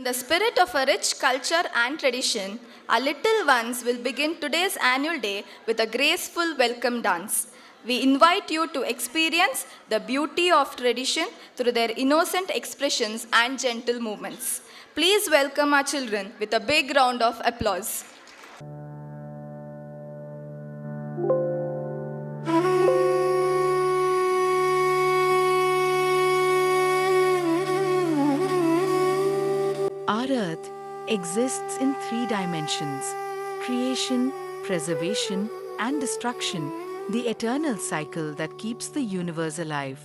In the spirit of a rich culture and tradition, our little ones will begin today's annual day with a graceful welcome dance. We invite you to experience the beauty of tradition through their innocent expressions and gentle movements. Please welcome our children with a big round of applause. Our Earth exists in three dimensions: creation, preservation, and destruction, the eternal cycle that keeps the universe alive.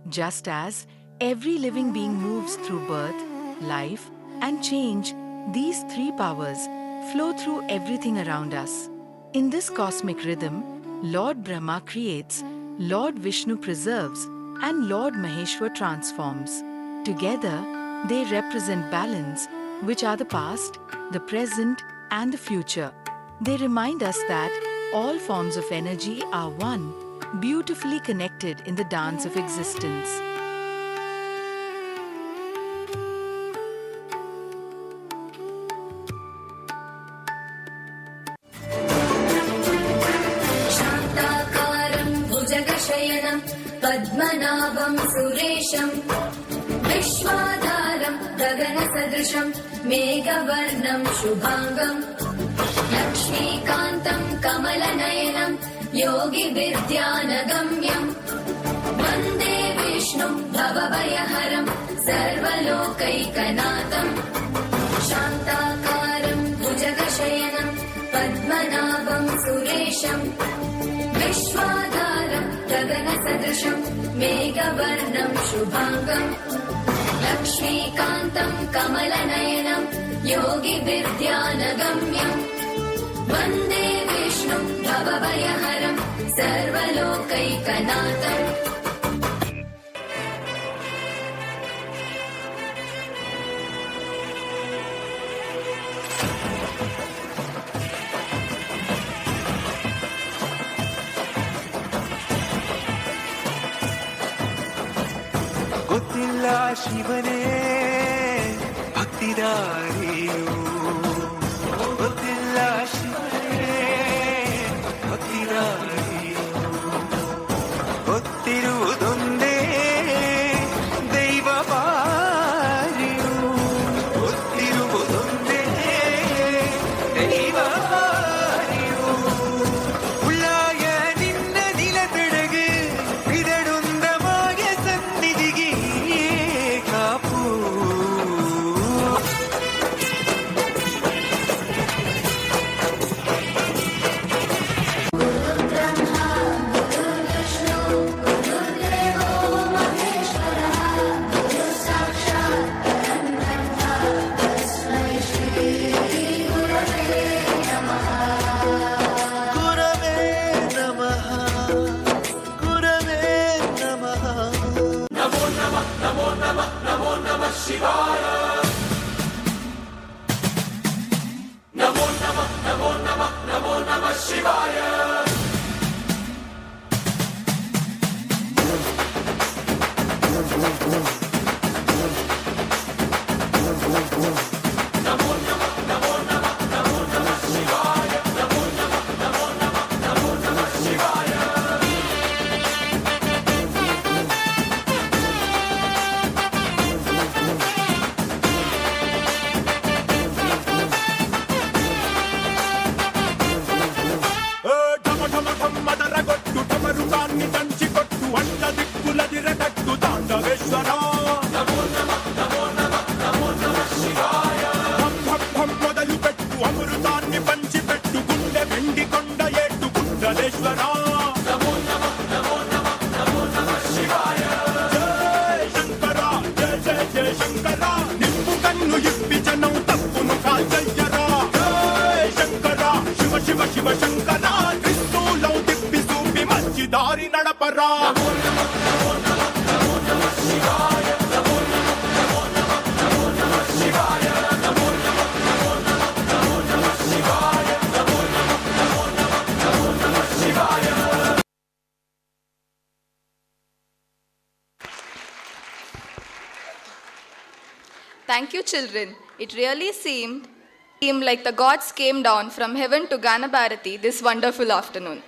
Just as every living being moves through birth, life, and change, these three powers flow through everything around us. In this cosmic rhythm, Lord Brahma creates, Lord Vishnu preserves, and Lord Maheshwar transforms. Together, they represent balance, which are the past, the present, and the future. They remind us that all forms of energy are one, beautifully connected in the dance of existence. शान्ताकारं भुजगशयनं पद्मनाभं सुरेशं विश्वाधारं गगनसदृशं मेघवर्णं शुभाङ्गं लक्ष्मीकान्तं कमलनयनं योगिविद्यानगम्यं वन्दे विष्णुं भवभयहरं सर्वलोकैकनाथं शान्ताकारं भुजगशयनं पद्मनाभं सुरेशं विश्वाधारं गगनसदृशं मेघवर्णं शुभाङ्गं लक्ष्मीकान्तं कमलनयनं योगिविद्यानगम्यं वन्दे विष्णुं भवभयहरं सर्वलोकैकनाथम् ಗೊತ್ತಿಲ್ಲ ಶಿವನೇ ಭಕ್ತಿದಾರಿಯು ಗೊತ್ತಿಲ್ಲ ಶಿವನೇ ಭಕ್ತಿದಾರಿಯು ಗೊತ್ತಿರುವುದೊಂದೇ ದೈವ ಬಾರಿಯು ಗೊತ್ತಿರುವುದೊಂದೇ ದೈವ ಬಾರಿಯು ಉಳ್ಳಾಯ ನಿನ್ನ ನಿಲತಡகு இதடுந்தமாக சந்நிதிகி காப்பு ಗುರವೇ ನಮಃ ಗುರವೇ ನಮಃ మదరగొట్టు టమరుకాన్ని దంచి కొట్టు అంట దిక్కులదిరగట్టు తాండవేశ్వర మొదలు పెట్టు అమృతాన్ని పంచి పెట్టు గుండె వెండి కొండ ఏట్టు కుండలేశ్వర జయ శంకర జయ జయ జయ శంకర నిప్పు కన్ను ఇప్పి జనం తప్పును కాల్చయ్యరా జయ శంకర శివ శివ శివ శంకర క్రిస్తూలం తిప్పి చూపి మంచి దారి నడపరా Thank you, children. It really seemed like the gods came down from heaven to Ganabharati this wonderful afternoon.